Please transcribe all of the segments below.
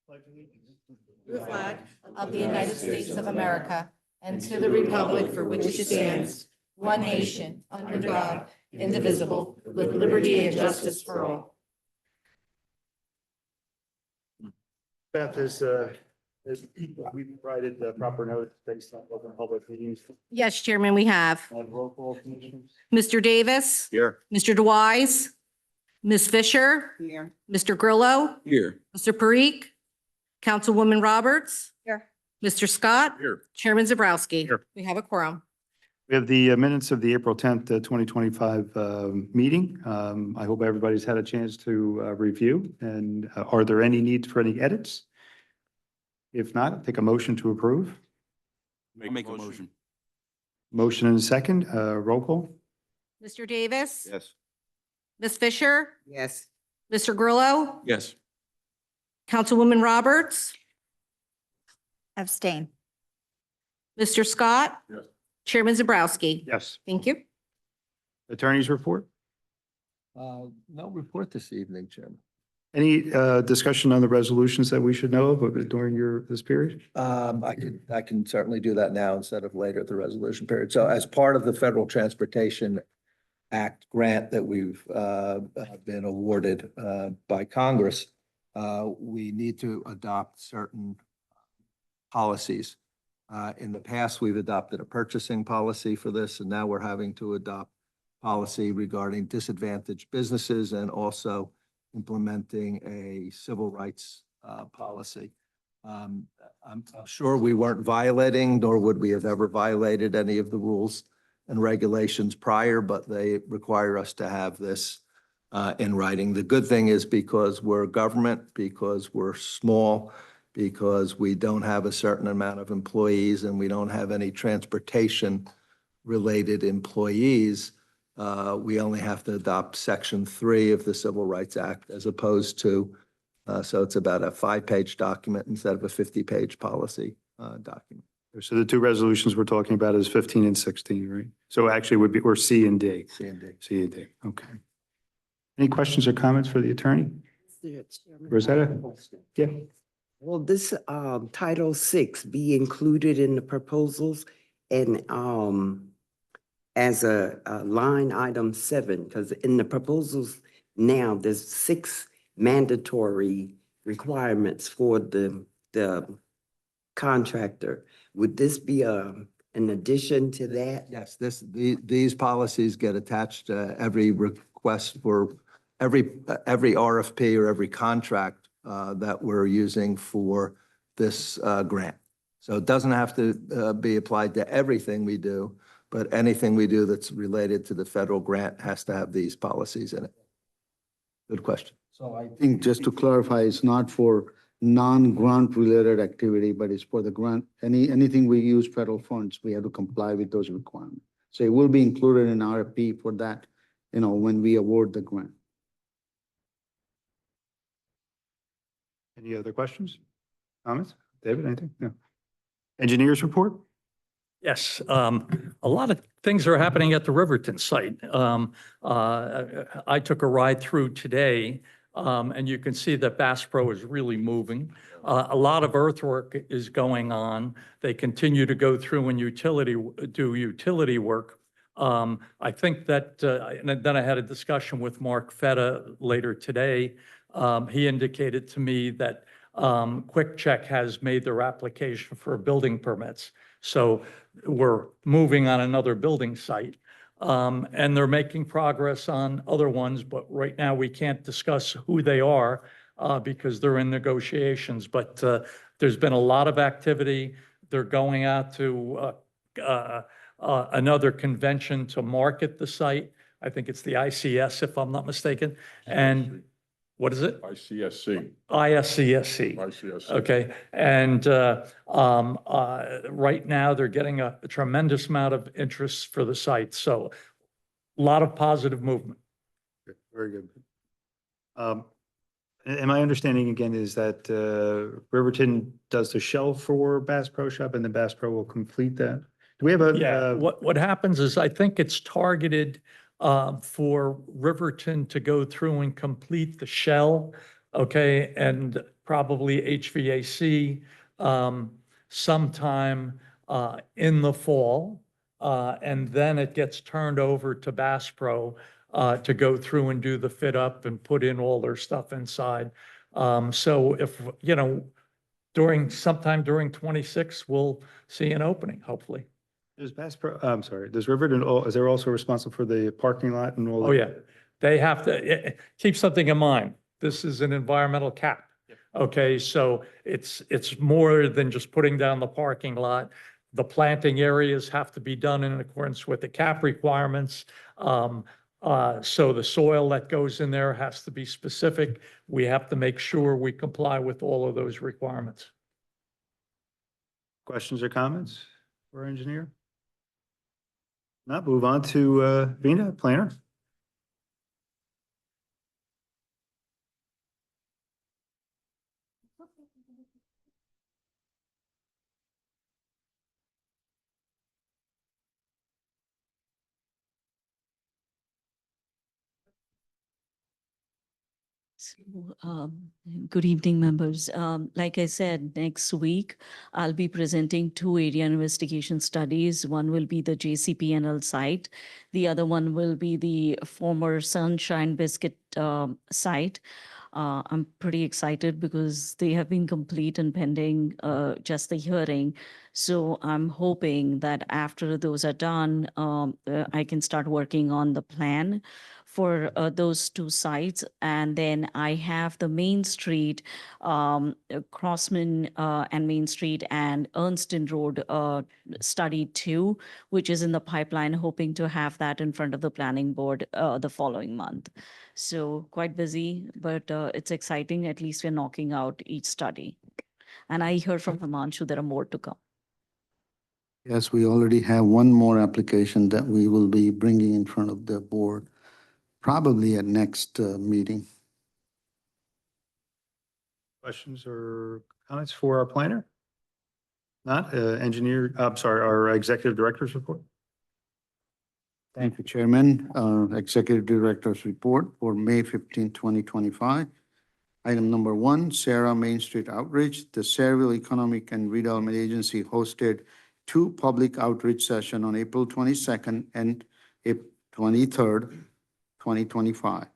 The flag of the United States of America and to the republic for which it stands, one nation, under God, indivisible, with liberty and justice for all. Beth, we provided the proper notice based on open public meetings. Yes, Chairman, we have Roll call, commissioners. Mr. Davis, Here. Mr. DeWise, Ms. Fisher, Here. Mr. Grillo, Here. Mr. Parikh, Councilwoman Roberts, Here. Mr. Scott, Here. Chairman Zabrowski. Here. We have a quorum. We have the minutes of the April 10th, 2025 meeting. I hope everybody's had a chance to review. And are there any needs for any edits? If not, take a motion to approve. Make a motion. Motion and a second. Roll call. Mr. Davis, Yes. Ms. Fisher, Yes. Mr. Grillo, Yes. Councilwoman Roberts, Abstain. Mr. Scott. Yes. Chairman Zabrowski. Yes. Thank you. Attorney's report. No report this evening, Chairman. Any discussion on the resolutions that we should know of during this period? I can certainly do that now instead of later at the resolution period. So as part of the Federal Transportation Act grant that we've been awarded by Congress, we need to adopt certain policies. In the past, we've adopted a purchasing policy for this, and now we're having to adopt policy regarding disadvantaged businesses and also implementing a civil rights policy. I'm sure we weren't violating, nor would we have ever violated any of the rules and regulations prior, but they require us to have this in writing. The good thing is because we're government, because we're small, because we don't have a certain amount of employees and we don't have any transportation-related employees, we only have to adopt Section 3 of the Civil Rights Act as opposed to, so it's about a 5-page document instead of a 50-page policy document. So the two resolutions we're talking about is 15 and 16, right? So actually we're C and D. C and D. C and D, okay. Any questions or comments for the attorney? Rosetta? Yeah. Will this Title VI be included in the proposals and as a line item 7? Because in the proposals now, there's 6 mandatory requirements for the contractor. Would this be an addition to that? Yes, these policies get attached to every request for every RFP or every contract that we're using for this grant. So it doesn't have to be applied to everything we do, but anything we do that's related to the federal grant has to have these policies in it. Good question. So I think just to clarify, it's not for non-grant related activity, but it's for the grant. Anything we use federal funds, we have to comply with those requirements. So it will be included in RFP for that, when we award the grant. Any other questions? Comments? David, anything? No. Engineers report? Yes, a lot of things are happening at the Riverton site. I took a ride through today, and you can see that Bass Pro is really moving. A lot of earthwork is going on. They continue to go through and do utility work. I think that, and then I had a discussion with Mark Fetta later today. He indicated to me that Quick Check has made their application for building permits. So we're moving on another building site. And they're making progress on other ones, but right now we can't discuss who they are because they're in negotiations. But there's been a lot of activity. They're going out to another convention to market the site. I think it's the ICS, if I'm not mistaken. And what is it? ICSC. ISCSC. ICSC. Okay, and right now they're getting a tremendous amount of interest for the site, so a lot of positive movement. Very good. And my understanding again is that Riverton does the shell for Bass Pro Shop and then Bass Pro will complete that. Do we have a? Yeah, what happens is I think it's targeted for Riverton to go through and complete the shell, okay, and probably HVAC, sometime in the fall. And then it gets turned over to Bass Pro to go through and do the fit up and put in all their stuff inside. So if, sometime during 26, we'll see an opening, hopefully. Does Bass Pro, I'm sorry, does Riverton, is there also responsible for the parking lot and all? Oh, yeah. They have to keep something in mind. This is an environmental cap. Okay, so it's more than just putting down the parking lot. The planting areas have to be done in accordance with the cap requirements. So the soil that goes in there has to be specific. We have to make sure we comply with all of those requirements. Questions or comments for our engineer? Not move on to Vina, planner. So, good evening, members. Like I said, next week, I'll be presenting two area investigation studies. One will be the JCPNL site. The other one will be the former Sunshine Biscuit site. I'm pretty excited because they have been complete and pending just the hearing. So I'm hoping that after those are done, I can start working on the plan for those two sites. And then I have the Main Street, Crossman and Main Street and Ernston Road study too, which is in the pipeline, hoping to have that in front of the planning board the following month. So quite busy, but it's exciting. At least we're knocking out each study. And I heard from Himanshu there are more to come. Yes, we already have one more application that we will be bringing in front of the board, probably at next meeting. Questions or comments for our planner? Not engineer, I'm sorry, our executive director's report. Thank you, Chairman. Executive Director's Report for May 15, 2025. Item number 1, SERA Main Street Outreach. The Sayreville Economic and Redevelopment Agency hosted 2 public outreach sessions on April 22nd and April 23rd, 2025.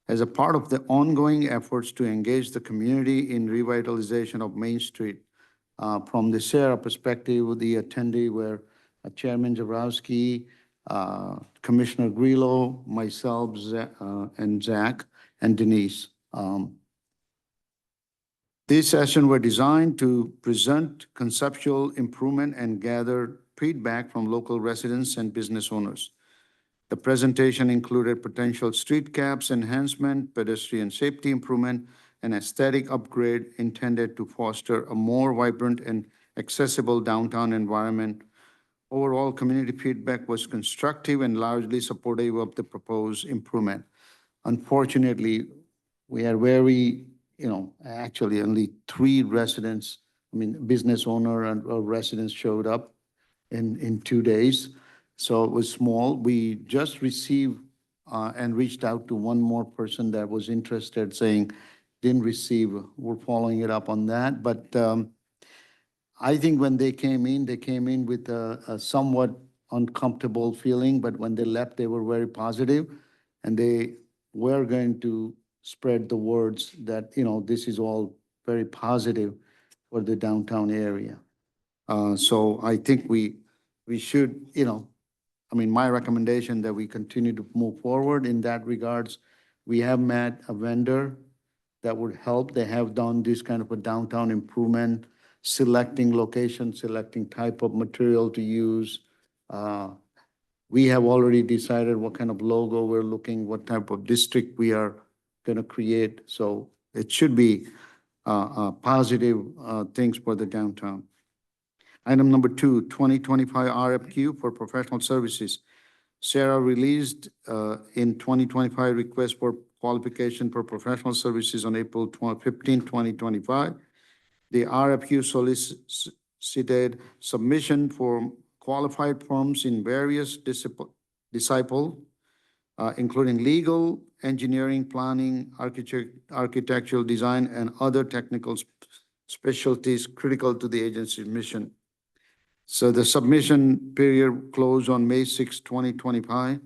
As a part of the ongoing efforts to engage the community in revitalization of Main Street, from the SERA perspective, the attendee were Chairman Jaworski, Commissioner Grillo, myself, and Zach, and Denise. These sessions were designed to present conceptual improvement and gather feedback from local residents and business owners. The presentation included potential street caps enhancement, pedestrian safety improvement, and aesthetic upgrade intended to foster a more vibrant and accessible downtown environment. Overall, community feedback was constructive and largely supportive of the proposed improvement. Unfortunately, we are very, actually only 3 residents, business owner and residents showed up in 2 days. So it was small. We just received and reached out to one more person that was interested, saying didn't receive. We're following it up on that. But I think when they came in with a somewhat uncomfortable feeling, but when they left, they were very positive, and they were going to spread the words that, this is all very positive for the downtown area. So I think we should, my recommendation that we continue to move forward in that regards. We have met a vendor that would help. They have done this kind of a downtown improvement, selecting location, selecting type of material to use. We have already decided what kind of logo we're looking, what type of district we are going to create. So it should be positive things for the downtown. Item number 2, 2025 RFQ for professional services. SERA released in 2025 request for qualification for professional services on April 15, 2025. The RFQ solicited submission for qualified firms in various including legal, engineering, planning, architectural design, and other technical specialties critical to the agency's mission. So the submission period closed on May 6, 2025.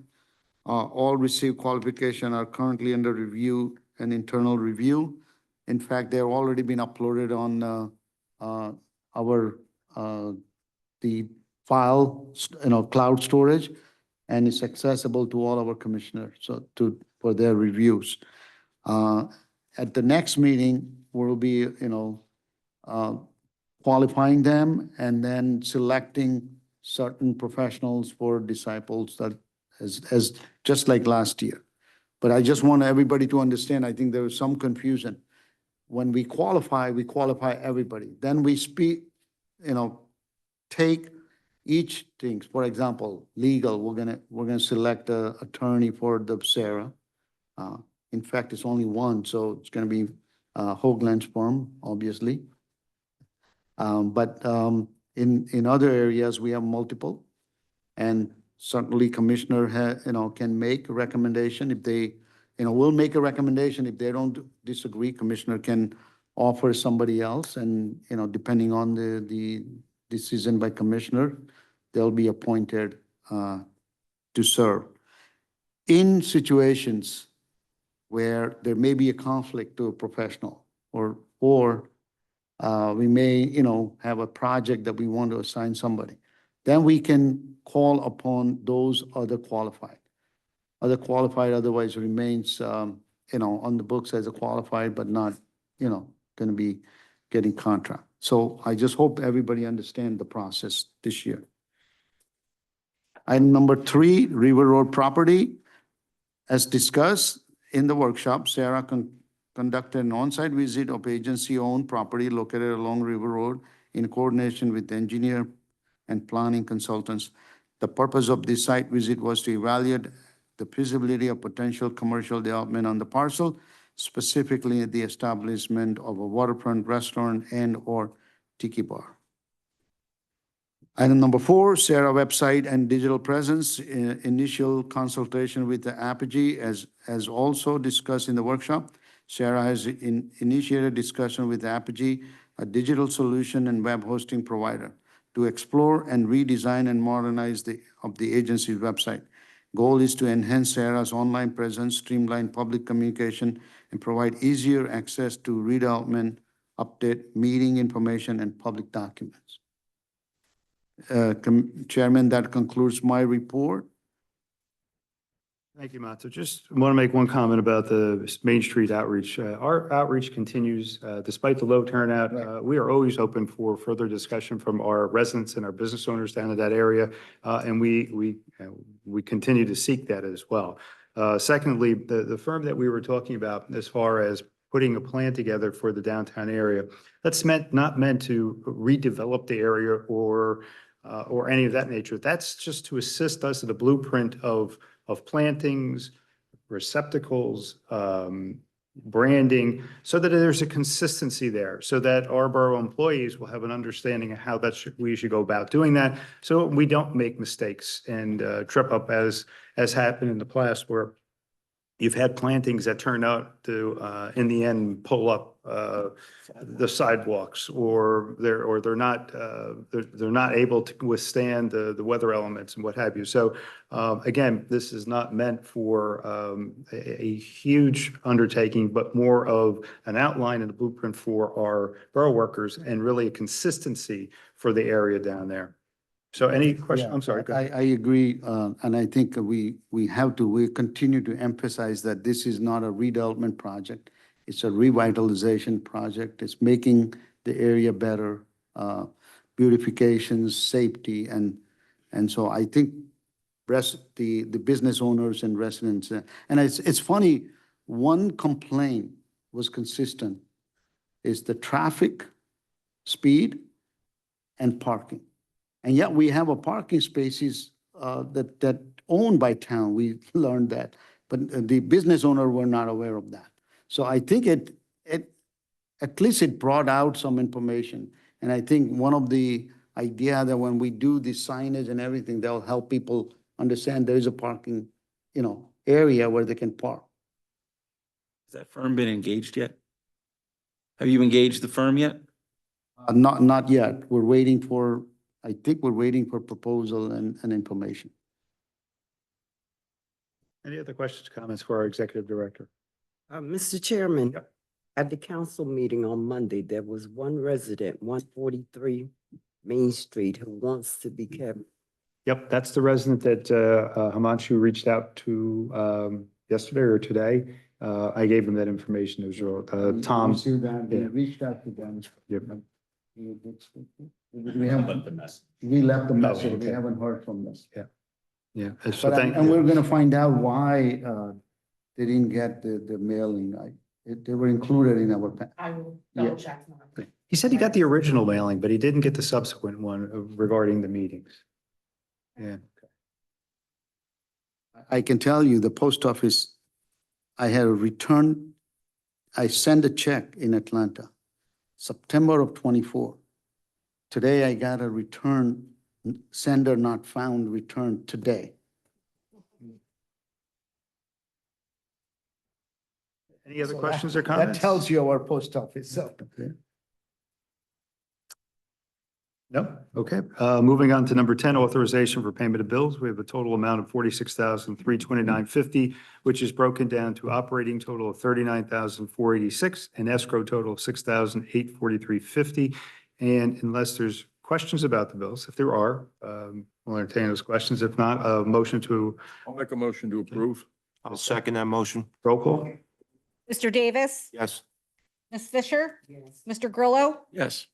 All received qualification are currently under review and internal review. In fact, they've already been uploaded on the file, cloud storage, and it's accessible to all our commissioners, so for their reviews. At the next meeting, we'll be, qualifying them and then selecting certain professionals for disciples that as just like last year. But I just want everybody to understand, I think there was some confusion. When we qualify everybody. Then we take each thing. For example, legal, we're gonna select an attorney for the SERA. In fact, it's only one, so it's gonna be Hoagland's firm, obviously. But in other areas, we have multiple, and certainly commissioner can make a recommendation if they, will make a recommendation. If they don't disagree, commissioner can offer somebody else, and, depending on the decision by commissioner, they'll be appointed to serve. In situations where there may be a conflict to a professional, or we may, have a project that we want to assign somebody, then we can call upon those other qualified. Other qualified otherwise remains, on the books as a qualified, but not, going to be getting contract. So I just hope everybody understand the process this year. Item number 3, River Road property. As discussed in the workshop, SERA conducted an on-site visit of agency-owned property located along River Road in coordination with engineer and planning consultants. The purpose of this site visit was to evaluate the feasibility of potential commercial development on the parcel, specifically the establishment of a waterfront restaurant and/or tiki bar. Item number 4, SERA website and digital presence. Initial consultation with the Apogee, as also discussed in the workshop. SERA has initiated discussion with Apogee, a digital solution and web hosting provider, to explore and redesign and modernize the agency's website. Goal is to enhance SERA's online presence, streamline public communication, and provide easier access to redevelopment, update, meeting information, and public documents. Chairman, that concludes my report. Thank you, Matsu. Just want to make one comment about the Main Street outreach. Our outreach continues despite the low turnout. We are always open for further discussion from our residents and our business owners down in that area, and we continue to seek that as well. Secondly, the firm that we were talking about as far as putting a plan together for the downtown area, that's not meant to redevelop the area or any of that nature. That's just to assist us in the blueprint of plantings, receptacles, branding, so that there's a consistency there, so that our borough employees will have an understanding of how we should go about doing that, so we don't make mistakes and trip up as happened in the past, where you've had plantings that turn out to, in the end, pull up the sidewalks, or they're not able to withstand the weather elements and what have you. So again, this is not meant for a huge undertaking, but more of an outline and a blueprint for our borough workers, and really a consistency for the area down there. So any question? Yeah, I'm sorry. Go ahead. I agree, and I think we continue to emphasize that this is not a redevelopment project. It's a revitalization project. It's making the area better, beautifications, safety, and so I think the business owners and residents, and it's funny, one complaint was consistent, is the traffic, speed, and parking. And yet we have a parking spaces that owned by town. We learned that, but the business owner were not aware of that. So I think at least it brought out some information. And I think one of the idea that when we do the signage and everything, that'll help people understand there is a parking, area where they can park. Has that firm been engaged yet? Have you engaged the firm yet? Not yet. We're waiting for, I think we're waiting for proposal and information. Any other questions, comments for our executive director? Mr. Chairman. Yep. At the council meeting on Monday, there was one resident, 143 Main Street, who wants to be kept. Yep, that's the resident that Himanshu reached out to yesterday or today. I gave him that information as well. Tom. We received that. We yeah. reached out to them. Yep. We haven't, we left the message. We okay. haven't heard from them. Yeah, so But, thank and we're you. gonna find out why, they didn't get the mailing. They were included in our. I will double check. He said he got the original mailing, but he didn't get the subsequent one regarding the meetings. Yeah. I can tell you, the post office, I had a return, I sent a check in Atlanta, September of 24. Today I got a return, sender not found return today. Any other So questions or that comments? tells you our post office, so. No? Okay. Moving on to number 10, authorization for payment of bills. We have a total amount of $46,329.50, which is broken down to operating total of $39,486 and escrow total of $6,843.50. And unless there's questions about the bills, if there are, we'll entertain those questions. If not, a motion to I'll make a motion to approve. I'll second that motion. roll call. Mr. Davis? Yes. Ms. Fisher? Yes. Mr. Grillo? Yes.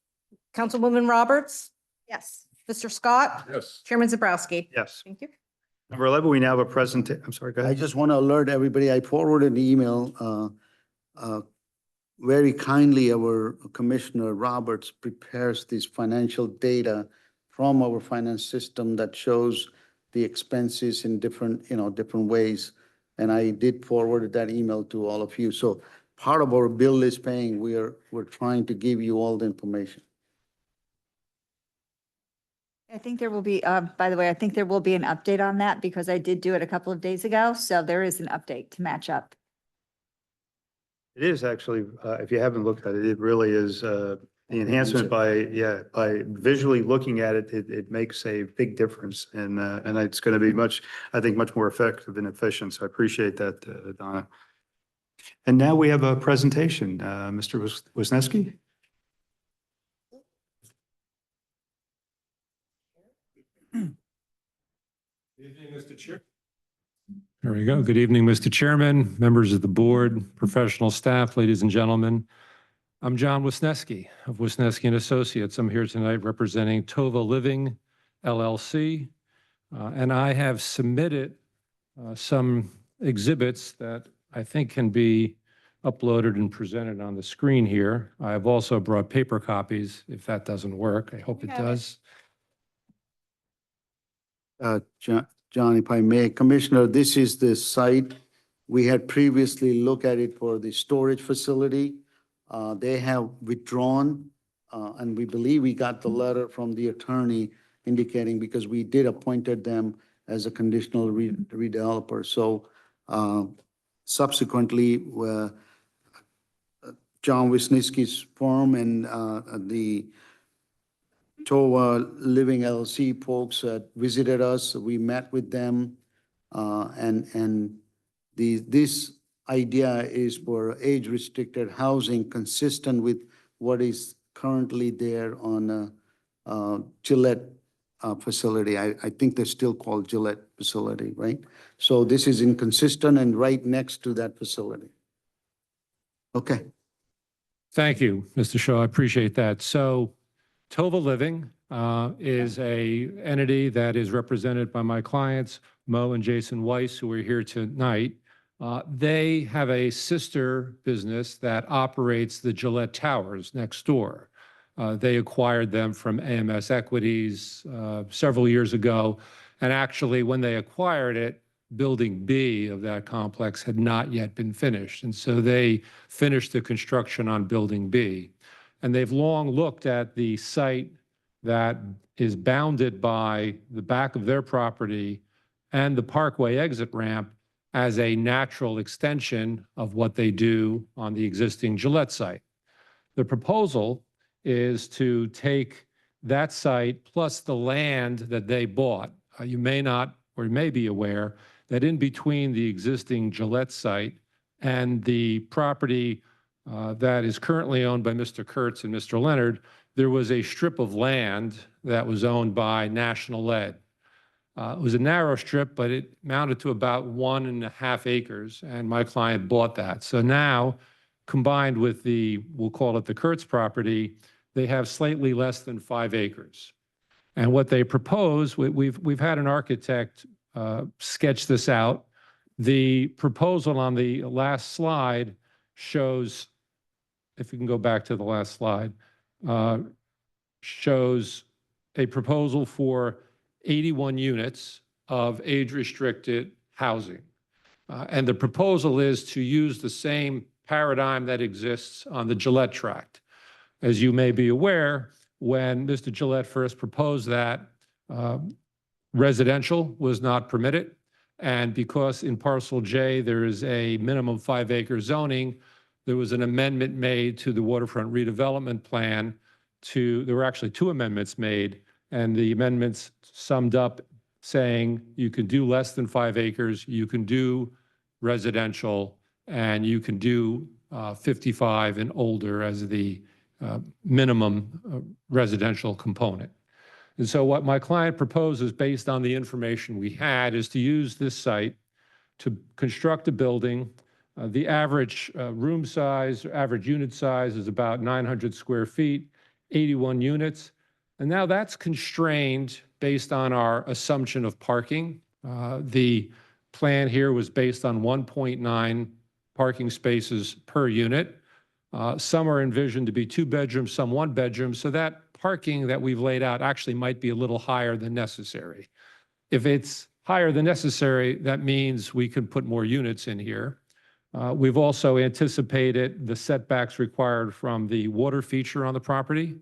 Councilwoman Roberts? Yes. Mr. Scott? Yes. Chairman Zabrowski? Yes. Thank you. Number 11, we now have a I'm sorry, go I ahead. just want to alert everybody, I forwarded an email, very kindly, our Commissioner Roberts prepares this financial data from our finance system that shows the expenses in different, different ways. And I did forward that email to all of you. So part of our bill is paying, we're trying to give you all the information. I think there will be, by the way, I think there will be an update on that because I did do it a couple of days ago. So there is an update to match up. It is actually, if you haven't looked at it, it really is the enhancement by visually looking at it, it makes a big difference. And it's going to be I think, much more effective and efficient. So I appreciate that, Donna. And now we have a presentation. Mr. Wisniewski? Good evening, Mr. Chair. There we go. Good evening, Mr. Chairman, members of the board, professional staff, ladies and gentlemen. I'm John Wisniewski of Wisniewski and Associates. I'm here tonight representing Tova Living LLC, and I have submitted some exhibits that I think can be uploaded and presented on the screen here. I have also brought paper copies if that doesn't work. I hope it does. John, if I may, Commissioner, this is the site. We had previously looked at it for the storage facility. They have withdrawn, and we believe we got the letter from the attorney indicating because we did appointed them as a conditional redeveloper. So subsequently, John Wisniewski's firm and the Tova Living LLC folks visited us. We met with them, and this idea is for age-restricted housing consistent with what is currently there on Gillette facility. I think they're still called Gillette facility, right? So this is inconsistent and right next to that facility. Okay. Thank you, Mr. Shaw. I appreciate that. So Tova Living is a entity that is represented by my clients, Mo and Jason Weiss, who are here tonight. They have a sister business that operates the Gillette Towers next door. They acquired them from AMS Equities several years ago. And actually, when they acquired it, Building B of that complex had not yet been finished. And so they finished the construction on Building B. And they've long looked at the site that is bounded by the back of their property and the Parkway exit ramp as a natural extension of what they do on the existing Gillette site. The proposal is to take that site plus the land that they bought. You may not or you may be aware that in between the existing Gillette site and the property that is currently owned by Mr. Kurtz and Mr. Leonard, there was a strip of land that was owned by National Lead. It was a narrow strip, but it mounted to about 1.5 acres, and my client bought that. So now, combined with the, we'll call it the Kurtz property, they have slightly less than 5 acres. And what they propose, we've had an architect sketch this out. The proposal on the last slide shows, if you can go back to the last slide, shows a proposal for 81 units of age-restricted housing. And the proposal is to use the same paradigm that exists on the Gillette tract. As you may be aware, when Mr. Gillette first proposed that, residential was not permitted. And because in parcel J, there is a minimum 5-acre zoning, there was an amendment made to the waterfront redevelopment plan there were actually 2 amendments made, and the amendments summed up saying you can do less than 5 acres, you can do residential, and you can do 55 and older as the minimum residential component. And so what my client proposes, based on the information we had, is to use this site to construct a building. The average room size, average unit size is about 900 square feet, 81 units. And now that's constrained based on our assumption of parking. The plan here was based on 1.9 parking spaces per unit. Some are envisioned to be 2 bedrooms, some 1 bedroom. So that parking that we've laid out actually might be a little higher than necessary. If it's higher than necessary, that means we can put more units in here. We've also anticipated the setbacks required from the water feature on the property,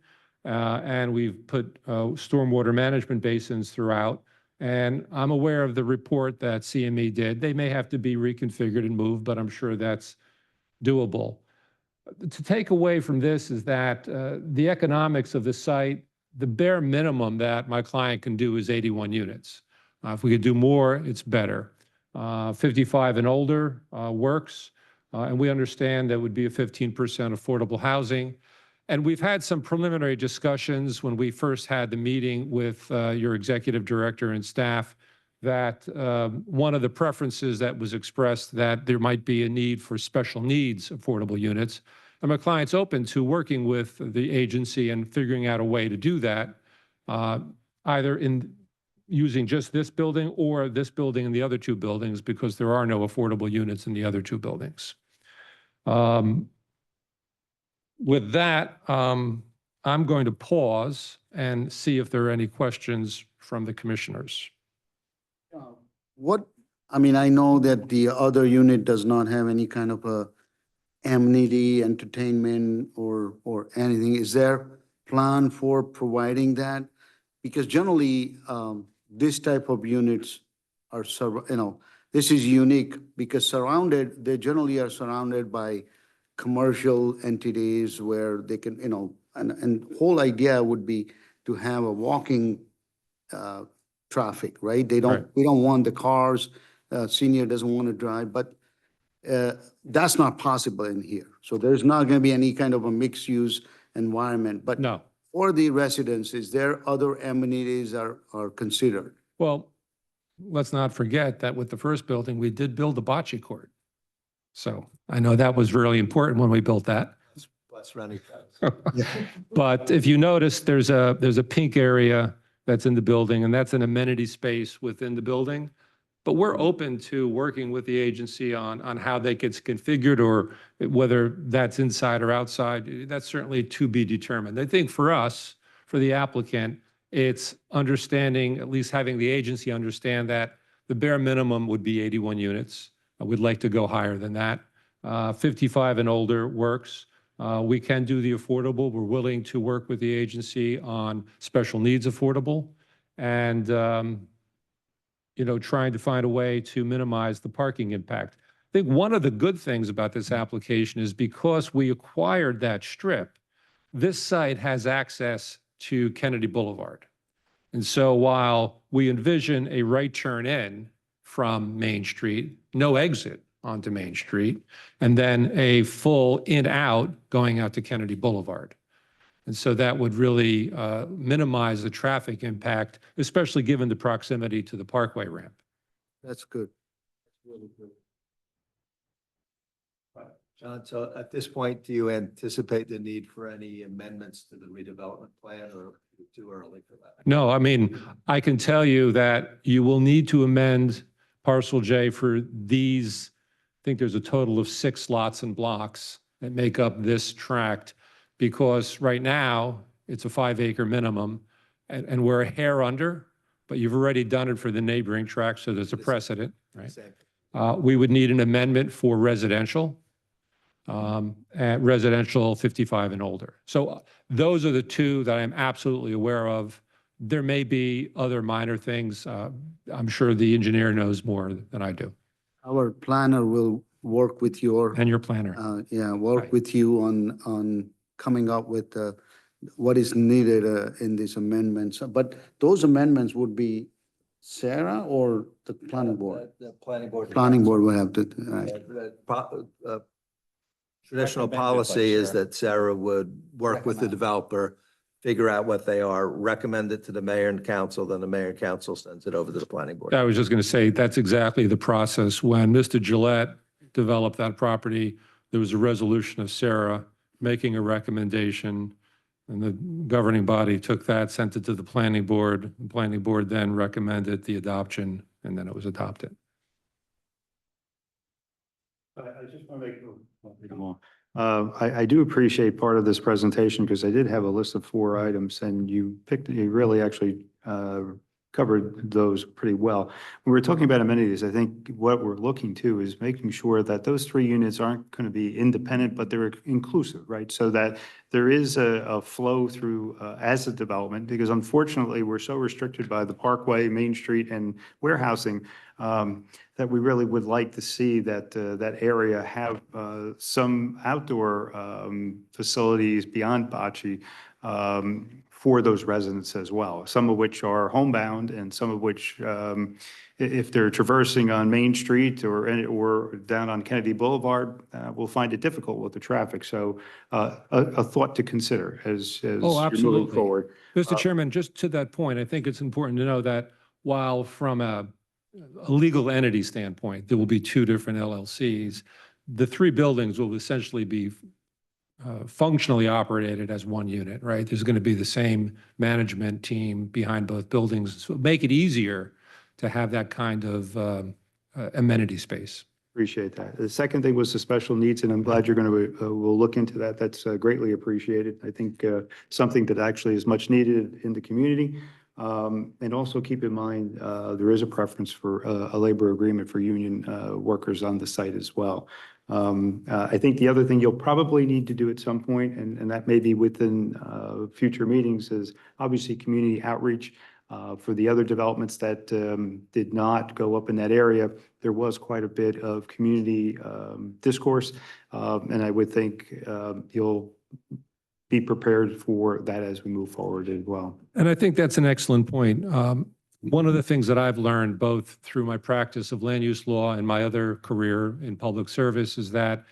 and we've put stormwater management basins throughout. And I'm aware of the report that CME did. They may have to be reconfigured and moved, but I'm sure that's doable. To take away from this is that the economics of the site, the bare minimum that my client can do is 81 units. If we could do more, it's better. 55 and older works, and we understand that would be a 15% affordable housing. And we've had some preliminary discussions when we first had the meeting with your executive director and staff that one of the preferences that was expressed that there might be a need for special needs affordable units. And my client's open to working with the agency and figuring out a way to do that, either in using just this building or this building and the other 2 buildings, because there are no affordable units in the other 2 buildings. With that, I'm going to pause and see if there are any questions from the commissioners. I know that the other unit does not have any kind of a amenity, entertainment, or anything. Is there plan for providing that? Because generally, this type of units are, this is unique because they generally are surrounded by commercial entities where they can, and whole idea would be to have a walking traffic, right? We don't want the cars, senior doesn't want to drive, but that's not possible in here. So there's not going to be any kind of a mixed use environment, but No. for the residents, is there other amenities are considered? Well, let's not forget that with the first building, we did build a bocce court. So I know that was really important when we built that. Plus running. But if you notice, there's a pink area that's in the building, and that's an amenity space within the building. But we're open to working with the agency on how that gets configured, or whether that's inside or outside. That's certainly to be determined. I think for us, for the applicant, it's understanding, at least having the agency understand that the bare minimum would be 81 units. We'd like to go higher than that. 55 and older works. We can do the affordable. We're willing to work with the agency on special needs affordable. And trying to find a way to minimize the parking impact. I think one of the good things about this application is because we acquired that strip, this site has access to Kennedy Boulevard. And so while we envision a right turn in from Main Street, no exit onto Main Street, and then a full in-out going out to Kennedy Boulevard. And so that would really minimize the traffic impact, especially given the proximity to the Parkway ramp. That's good. John, so at this point, do you anticipate the need for any amendments to the redevelopment plan, or too early for that? No, I mean, I can tell you that you will need to amend parcel J for these. I think there's a total of 6 lots and blocks that make up this tract, because right now it's a 5-acre minimum and we're a hair under, but you've already done it for the neighboring tract, so there's a precedent, right? We would need an amendment for residential. At residential 55 and older. So those are the two that I'm absolutely aware of. There may be other minor things. I'm sure the engineer knows more than I do. Our planner will work with your. And your planner. Work Right. with you on coming up with what is needed in these amendments. But those amendments would be SERA or the planning board? The planning board. Planning board will have to, right. Traditional Recommended by policy is SERA. that Sarah would work with the developer, figure out what they are, recommend it to the mayor and council, then the mayor and council sends it over to the planning board. I was just going to say, that's exactly the process. When Mr. Gillette developed that property, there was a resolution of SERA making a recommendation, and the governing body took that, sent it to the planning board. The planning board then recommended the adoption, and then it was adopted. I just want to make I do appreciate part of this presentation because I did have a list of 4 items and you really actually covered those pretty well. When we're talking about amenities, I think what we're looking to is making sure that those 3 units aren't going to be independent, but they're inclusive, right? So that there is a flow through as a development, because unfortunately we're so restricted by the Parkway, Main Street and warehousing that we really would like to see that that area have some outdoor facilities beyond bocce for those residents as well, some of which are homebound and some of which, if they're traversing on Main Street or down on Kennedy Boulevard, will find it difficult with the traffic. So a thought to consider as you're moving absolutely. forward. Mr. Chairman, just to that point, I think it's important to know that while from a legal entity standpoint, there will be 2 different LLCs, the 3 buildings will essentially be functionally operated as 1 unit, right? There's going to be the same management team behind both buildings. So make it easier to have that kind of amenity space. Appreciate that. The second thing was the special needs, and I'm glad you're going to, we'll look into that. That's greatly appreciated. I think something that actually is much needed in the community. And also keep in mind, there is a preference for a labor agreement for union workers on the site as well. I think the other thing you'll probably need to do at some point, and that may be within future meetings, is obviously community outreach. For the other developments that did not go up in that area, there was quite a bit of community discourse. And I would think you'll be prepared for that as we move forward as well. And I think that's an excellent point. One of the things that I've learned both through my practice of land use law and my other career in public service is that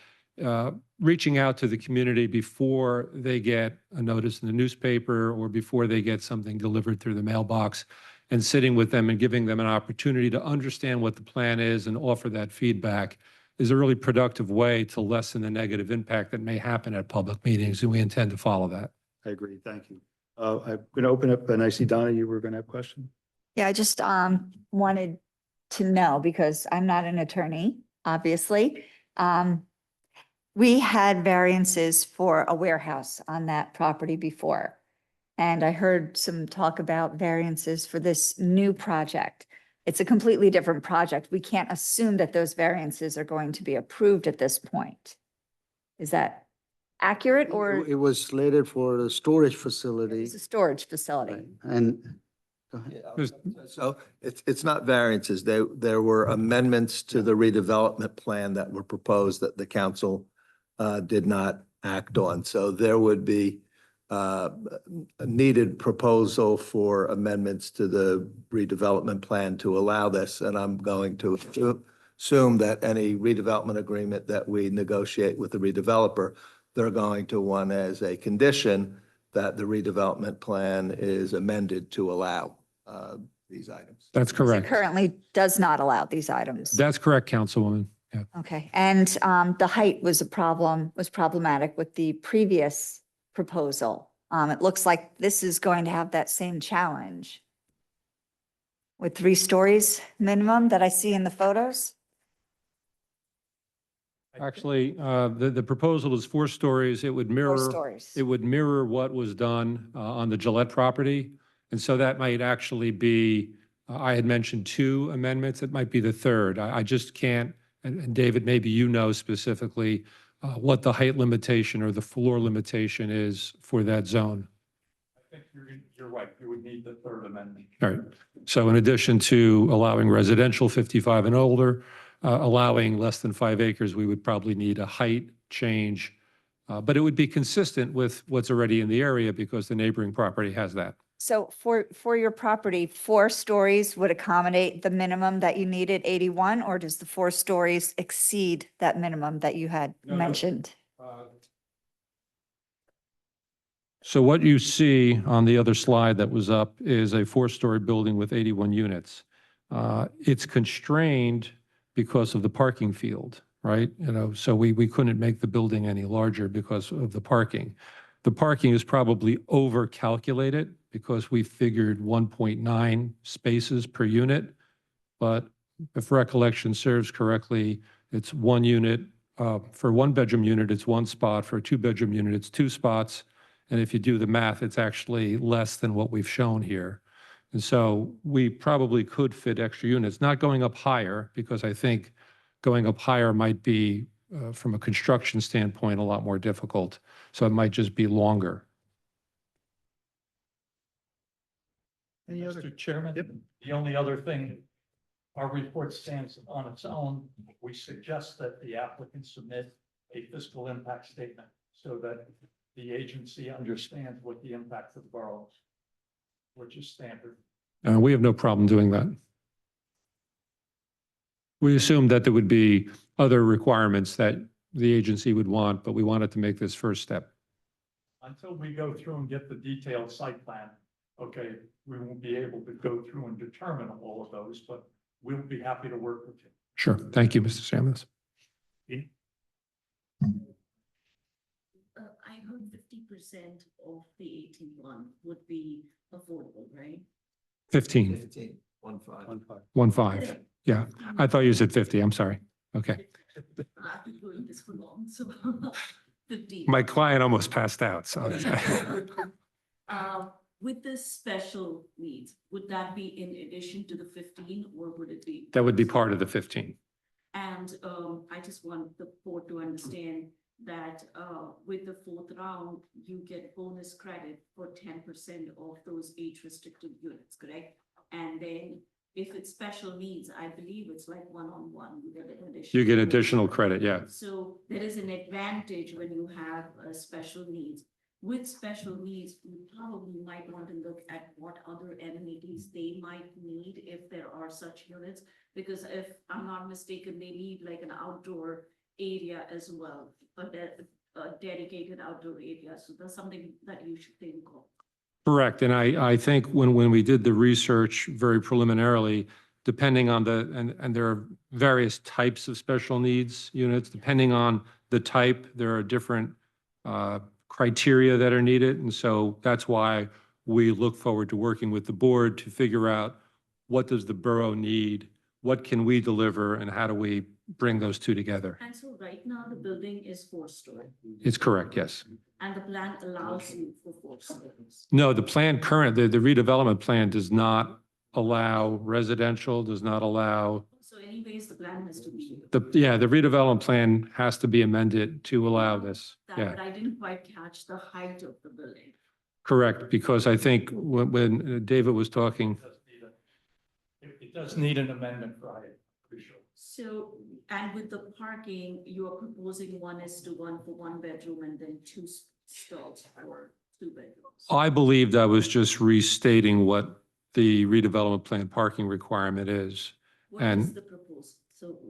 reaching out to the community before they get a notice in the newspaper or before they get something delivered through the mailbox and sitting with them and giving them an opportunity to understand what the plan is and offer that feedback is a really productive way to lessen the negative impact that may happen at public meetings, and we intend to follow that. I agree. Thank you. I'm going to open up, and I see Donna, you were going to have a question? Yeah, I just wanted to know, because I'm not an attorney, obviously. We had variances for a warehouse on that property before. And I heard some talk about variances for this new project. It's a completely different project. We can't assume that those variances are going to be approved at this point. Is that accurate, or It was slated for a storage facility. it's a storage facility? And Go ahead. So it's not variances. There were amendments to the redevelopment plan that were proposed that the council did not act on. So there would be a needed proposal for amendments to the redevelopment plan to allow this. And I'm going to assume that any redevelopment agreement that we negotiate with the redeveloper, they're going to want as a condition that the redevelopment plan is amended to allow these items. That's It correct. currently does not allow these items. That's correct, Councilwoman. Yeah. Okay, and the height was problematic with the previous proposal. It looks like this is going to have that same challenge with 3 stories minimum that I see in the photos. Actually, the proposal is 4 stories. It would 4 mirror, stories. it would mirror what was done on the Gillette property. And so that might actually be, I had mentioned 2 amendments. It might be the 3rd. I just can't, and David, maybe you know specifically what the height limitation or the floor limitation is for that zone. I think you're right. You would need the 3rd amendment. All right. So in addition to allowing residential 55 and older, allowing less than 5 acres, we would probably need a height change. But it would be consistent with what's already in the area because the neighboring property has that. So for your property, 4 stories would accommodate the minimum that you needed, 81, or does the 4 stories exceed that minimum that you had No. mentioned? So what you see on the other slide that was up is a 4-story building with 81 units. It's constrained because of the parking field, right? So we couldn't make the building any larger because of the parking. The parking is probably over-calculated because we figured 1.9 spaces per unit. But if recollection serves correctly, it's 1 unit. For 1-bedroom unit, it's 1 spot. For a 2-bedroom unit, it's 2 spots. And if you do the math, it's actually less than what we've shown here. And so we probably could fit extra units, not going up higher, because I think going up higher might be, from a construction standpoint, a lot more difficult. So it might just be longer. Any other? Mr. Chairman, Yep. the only other thing, our report stands on its own. We suggest that the applicant submit a fiscal impact statement so that the agency understands what the impact of the borough is, which is standard. We have no problem doing that. We assumed that there would be other requirements that the agency would want, but we wanted to make this first step. Until we go through and get the detailed site plan, okay, we won't be able to go through and determine all of those, but we'll be happy to work with you. Sure. Thank you, Mr. Samuels. I heard 50% of the 81 would be affordable, right? 15, 15, 1.5. 1.5. Yeah, I thought you said 50. I'm sorry. Okay. I've been doing this for long, so 15. My client almost passed out, so. With the special needs, would that be in addition to the 15 or would it be? That would be part of the 15. And I just want the board to understand that with the 4th round, you get bonus credit for 10% of those age restricted units, correct? And then if it's special needs, I believe it's like one-on-one, you get an additional. You get additional credit, yeah. So there is an advantage when you have special needs. With special needs, you probably might want to look at what other amenities they might need if there are such units. Because if I'm not mistaken, they need like an outdoor area as well, a dedicated outdoor area. So that's something that you should think of. Correct. And I think when we did the research very preliminarily, depending on and there are various types of special needs units, depending on the type, there are different criteria that are needed. And so that's why we look forward to working with the board to figure out what does the borough need, what can we deliver, and how do we bring those two together. And so right now the building is 4-story It's correct, yes. and the plan allows you for 4 stories. No, the plan the redevelopment plan does not allow residential, does not allow, So anyways, the plan has to be. the redevelopment plan has to be amended to allow this. That, Yeah. but I didn't quite catch the height of the building. Correct, because I think when David was talking, It does need an amendment, Friday, for sure. So, and with the parking, you are proposing 1:1 for one bedroom and then two stalls for two bedrooms. I believed I was just restating what the redevelopment plan parking requirement is. What is And the proposal?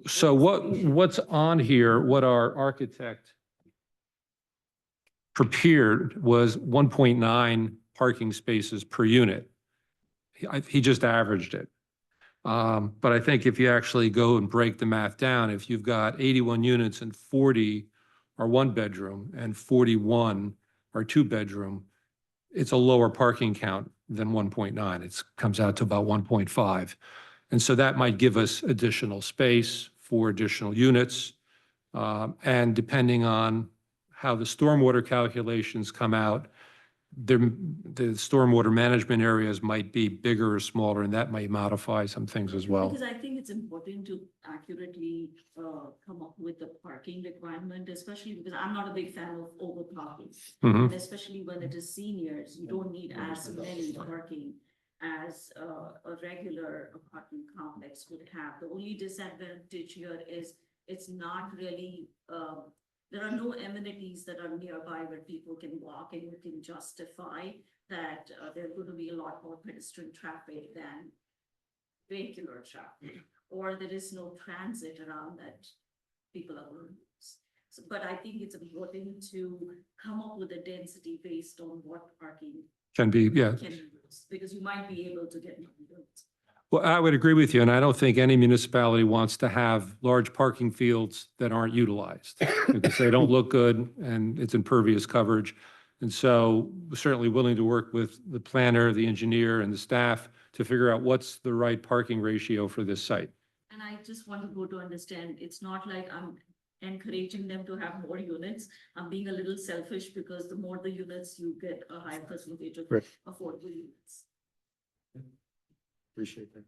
so what's on here, what our architect prepared was 1.9 parking spaces per unit. He just averaged it. But I think if you actually go and break the math down, if you've got 81 units and 40 are one bedroom and 41 are two bedroom, it's a lower parking count than 1.9. It comes out to about 1.5. And so that might give us additional space for additional units. And depending on how the stormwater calculations come out, the stormwater management areas might be bigger or smaller, and that might modify some things as well. Because I think it's important to accurately come up with the parking requirement, especially because I'm not a big fan of overparking. Mhm. And especially when it is seniors, you don't need as many parking as a regular apartment complex would have. The only disadvantage here is it's not really, there are no amenities that are nearby where people can walk and you can justify that there's going to be a lot more pedestrian traffic than vehicular traffic, or there is no transit around that people are going to use. So, but I think it's important to come up with a density based on what parking Can be, yeah. can be used, because you might be able to get more units. Well, I would agree with you, and I don't think any municipality wants to have large parking fields that aren't utilized because they don't look good and it's impervious coverage. And so we're certainly willing to work with the planner, the engineer, and the staff to figure out what's the right parking ratio for this site. And I just want people to understand, it's not like I'm encouraging them to have more units. I'm being a little selfish because the more the units, you get a higher percentage of Right. affordable units. Appreciate that.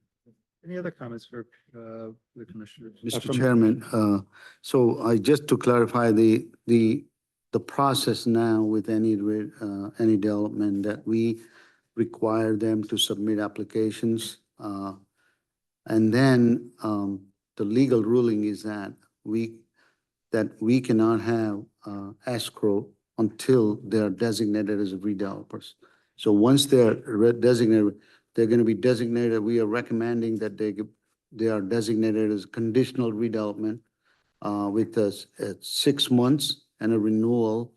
Any other comments for the commissioners? Mr. Chairman, so just to clarify the process now with any development that we require them to submit applications. And then the legal ruling is that we cannot have escrow until they're designated as redevelopers. So once they're designated, they're going to be designated. We are recommending that they are designated as conditional redevelopment with 6 months and a renewal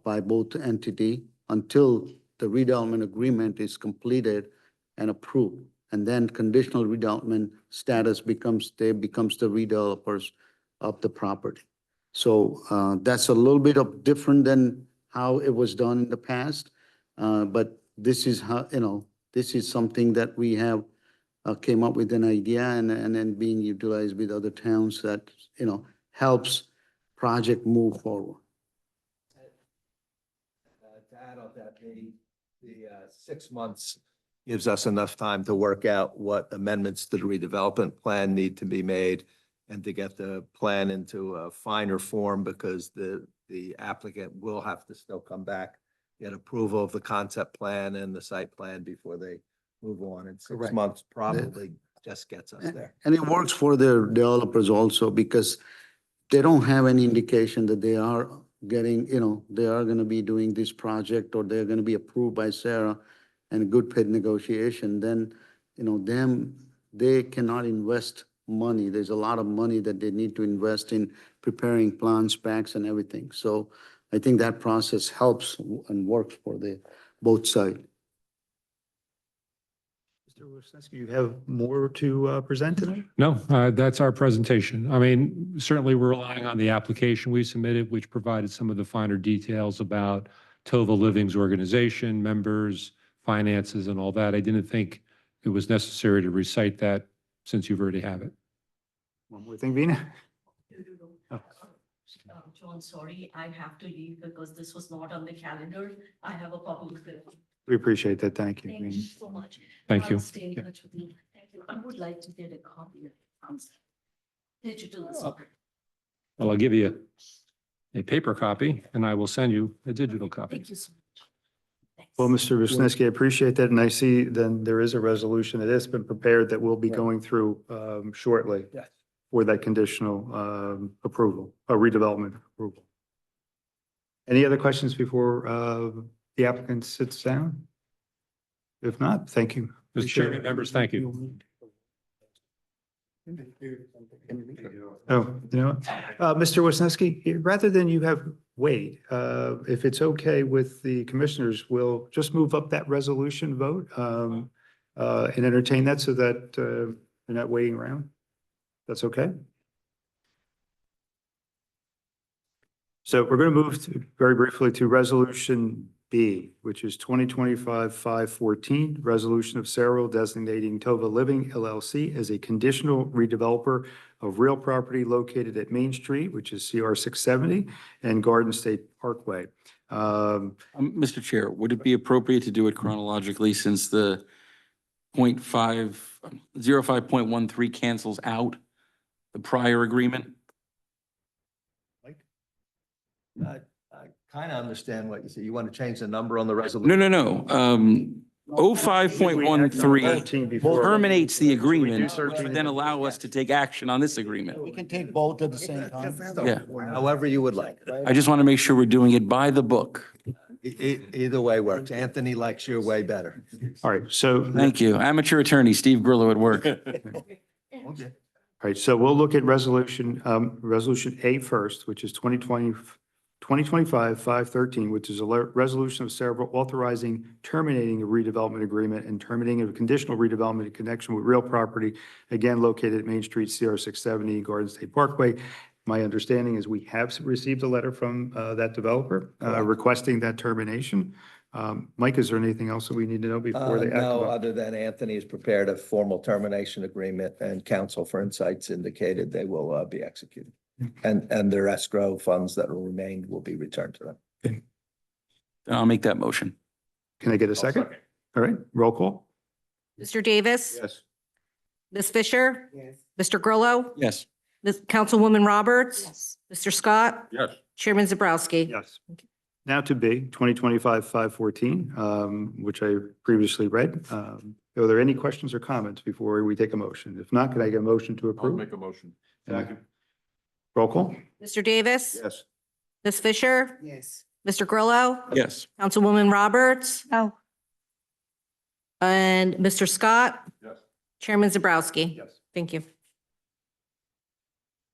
by both entity until the redevelopment agreement is completed and approved. And then conditional redevelopment status becomes the redevelopers of the property. So that's a little bit of different than how it was done in the past. But this is how, this is something that we have came up with an idea and then being utilized with other towns that, helps project move forward. To add on that, the 6 months gives us enough time to work out what amendments to the redevelopment plan need to be made and to get the plan into a finer form, because the applicant will have to still come back, get approval of the concept plan and the site plan before they move on. And 6 Correct. months probably just gets us there. And it works for the developers also because they don't have any indication that they are getting, they are going to be doing this project or they're going to be approved by SERA and a good paid negotiation. Then, they cannot invest money. There's a lot of money that they need to invest in preparing plan specs and everything. So I think that process helps and works for both sides. Mr. Wisniewski, you have more to present tonight? No, that's our presentation. I mean, certainly we're relying on the application we submitted, which provided some of the finer details about Tova Living's organization, members, finances, and all that. I didn't think it was necessary to recite that since you've already have it. One more thing, Vina? Oh. John, sorry, I have to leave because this was not on the calendar. I have a public event. We appreciate that. Thank you. Thank you so much. Thank you. I'll stay in Yeah. touch with you. Thank you. I would like to get a copy of the concept. Digital. is Oh. Well, I'll give you a paper copy and I will send you a digital copy. Thank you so much. Thanks. Well, Mr. Wisniewski, I appreciate that. And I see then there is a resolution that has been prepared that we'll be Right. going through shortly Yes. for that conditional approval, redevelopment approval. Any other questions before the applicant sits down? If not, thank you. Mr. Chairman, members, thank you. Oh, you know, Mr. Wisniewski, rather than you have wait, if it's okay with the commissioners, we'll just move up that resolution vote and entertain that so that you're not waiting around. That's okay? So we're going to move very briefly to Resolution B, which is 2025-514, resolution of SERA designating Tova Living LLC as a conditional redeveloper of real property located at Main Street, which is CR 670, and Garden State Parkway. Mr. Chair, would it be appropriate to do it chronologically since the 05.13 cancels out the prior agreement? I kind of understand what you say. You want to change the number on the resolution? No. 05.13 terminates the agreement, which would then allow us to take action on this agreement. We can take both at the same time. Yeah. However you would like. I just want to make sure we're doing it by the book. Either way works. Anthony likes your way better. All right, so. Thank you. Amateur attorney Steve Grillo at work. All right, so we'll look at resolution A first, which is 2025-513, which is a resolution of SERA authorizing terminating a redevelopment agreement and terminating a conditional redevelopment in connection with real property, again, located at Main Street, CR 670, Garden State Parkway. My understanding is we have received a letter from that developer requesting that termination. Mike, is there anything else that we need to know before they act? No, other than Anthony has prepared a formal termination agreement and Counsel for Insights indicated they will be executed. And their escrow funds that will remain will be returned to them. Then I'll make that motion. Can I get a second? All right, roll call. Mr. Davis? Yes. Ms. Fisher? Yes. Mr. Grillo? Yes. Ms. Councilwoman Roberts? Mr. Scott? Yes. Chairman Zabrowski? Yes. Now to B, 2025-514, which I previously read. Are there any questions or comments before we take a motion? If not, can I get a motion to approve? a motion. Roll call? Mr. Davis? Yes. Ms. Fisher? Yes. Mr. Grillo? Yes. Councilwoman Roberts? No, And Mr. Scott? Yes. Chairman Zabrowski? Yes. Thank you.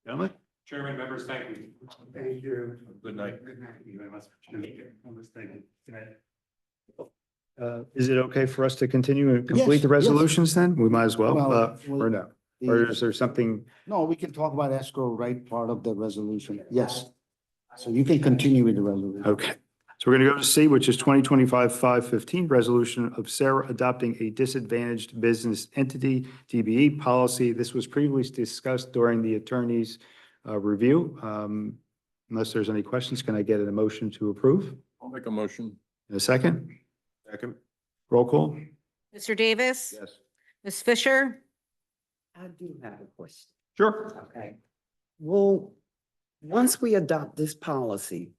Gentlemen? Chairman, members, thank you. Thank you. Good night. Good night. Is it okay for us to continue and complete Yes, the yes. resolutions then? We might as well, Well, or no? Or is there something? No, we can talk about escrow, right, part of the resolution, yes. So you can continue with the resolution. Okay, so we're going to go to C, which is 2025-515, resolution of SERA adopting a disadvantaged business entity, DBE policy. This was previously discussed during the attorney's review. Unless there's any questions, can I get a motion to approve? I'll make a motion. In a second? Second. Roll call? Mr. Davis? Yes. Ms. Fisher? I do have a question. Sure. Okay. Well, once we adopt this policy,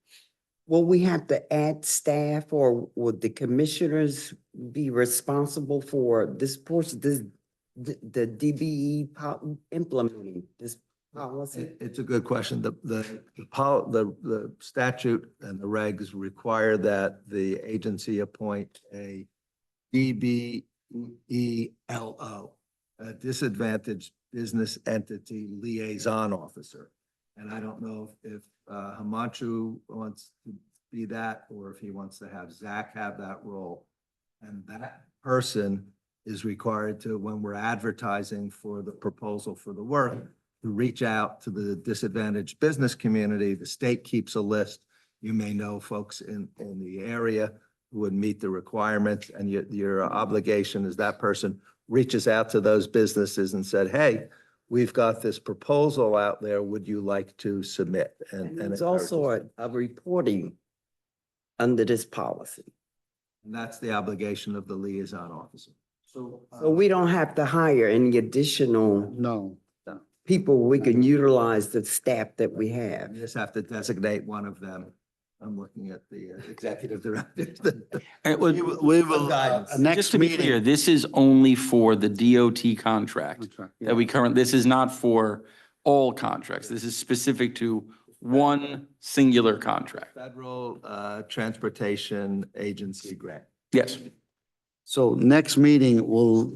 will we have to add staff or would the commissioners be responsible for this portion, the DBE implementing this policy? It's a good question. The statute and the regs require that the agency appoint a DBELO, a disadvantaged business entity liaison officer. And I don't know if Himanshu wants to be that, or if he wants to have Zach have that role. And that person is required to, when we're advertising for the proposal for the work, to reach out to the disadvantaged business community. The state keeps a list. You may know folks in the area who would meet the requirements, and your obligation is that person reaches out to those businesses and said, hey, we've got this proposal out there. Would you like to submit? And there's also a reporting under this policy. And that's the obligation of the liaison officer. So. So we don't have to hire any additional No, people. We can utilize the staff that we have. You just have to designate one of them I'm looking at the executive director. And it was- We will, Guidance. next Just to be clear, meeting. this is only for the DOT contract Contract, that we this is not for all contracts. This is specific to one singular contract. Federal Transportation Agency grant. Yes. So next meeting, we'll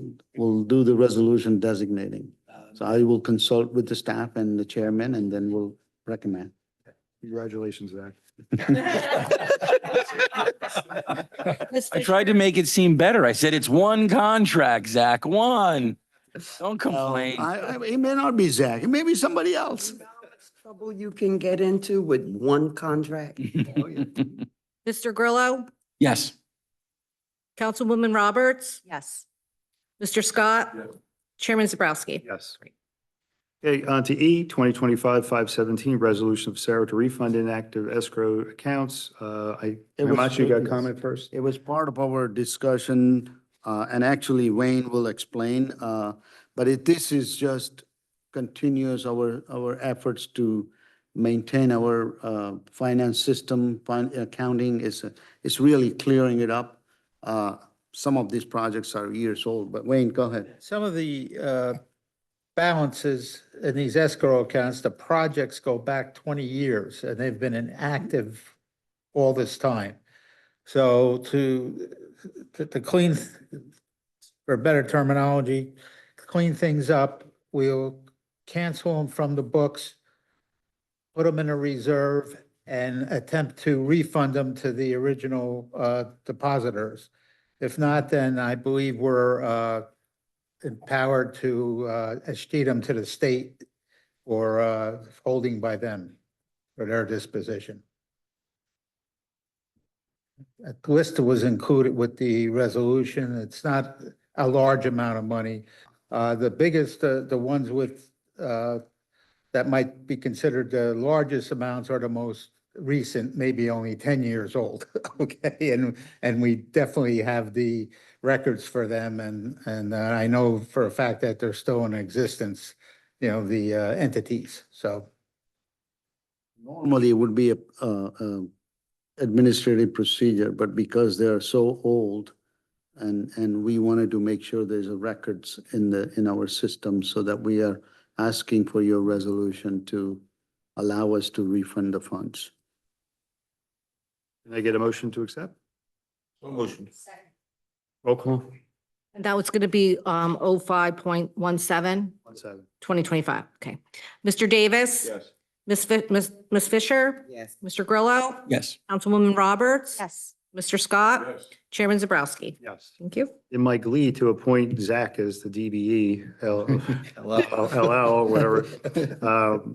do the resolution designating. So I will consult with the staff and the chairman, and then we'll recommend. Congratulations, Zach. I tried to make it seem better. I said it's one contract, Zach, one. Don't complain. It may not be Zach, it may be somebody else. Trouble you can get into with one contract. Mr. Grillo, Yes. Councilwoman Roberts, Yes. Mr. Scott, Chairman Zabrowski. Yes. Okay, on to E, 2025-517, resolution of SERA to refund inactive escrow accounts. Machi, you got a comment first? It was part of our discussion, and actually Wayne will explain, but this is just continues our efforts to maintain our finance system, accounting is really clearing it up. Some of these projects are years old, but Wayne, go ahead. Some of the balances in these escrow accounts, the projects go back 20 years and they've been inactive all this time. So to clean, for better terminology, clean things up, we'll cancel them from the books, put them in a reserve, and attempt to refund them to the original depositors. If not, then I believe we're empowered to escheat them to the state or holding by them for their disposition. A list was included with the resolution. It's not a large amount of money. The biggest, the ones with that might be considered the largest amounts are the most recent, maybe only 10 years old. Okay, and we definitely have the records for them, and I know for a fact that they're still in existence, you know, the entities. So Normally, it would be a administrative procedure, but because they are so old, and we wanted to make sure there's a records in our system so that we are asking for your resolution to allow us to refund the funds. Can I get a motion to accept? Motion. Roll call. And that was going to be 05.17, 17. 2025. Okay. Mr. Davis? Yes. Ms. Fisher? Yes. Mr. Grillo? Yes. Councilwoman Roberts? Yes. Mr. Scott? Yes. Chairman Zabrowski? Yes. Thank you. In my glee to appoint Zach as the DBE, LL, whatever.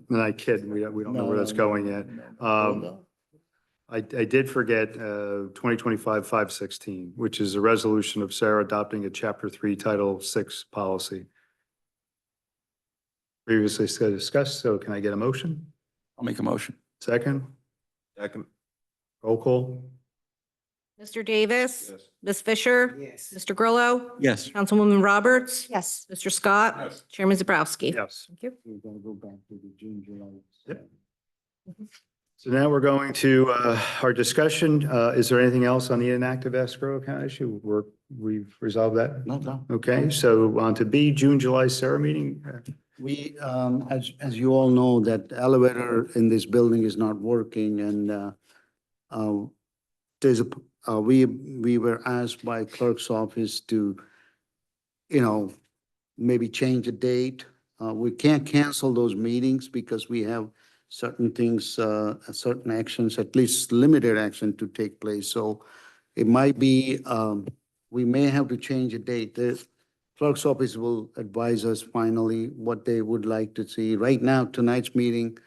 And I kid, we don't know where that's going yet. I did forget 2025-516, which is a resolution of SERA adopting a Chapter 3, Title 6 policy. Previously discussed, so can I get a motion? I'll make a motion. Second? Second. Roll call? Mr. Davis? Yes. Ms. Fisher? Yes. Mr. Grillo? Yes. Councilwoman Roberts? Yes. Mr. Scott? Yes. Chairman Zabrowski? Yes. Thank you. We're gonna go back to the June, July. Yep. So now we're going to our discussion. Is there anything else on the inactive escrow account issue? We've resolved that? No. Okay, so on to B, June, July SERA meeting. We, as you all know, that the elevator in this building is not working, and there's we were asked by clerk's office to, maybe change the date. We can't cancel those meetings because we have certain things, certain actions, at least limited action to take place. So it might be, we may have to change a date. The clerk's office will advise us finally what they would like to see. Right now, tonight's meeting,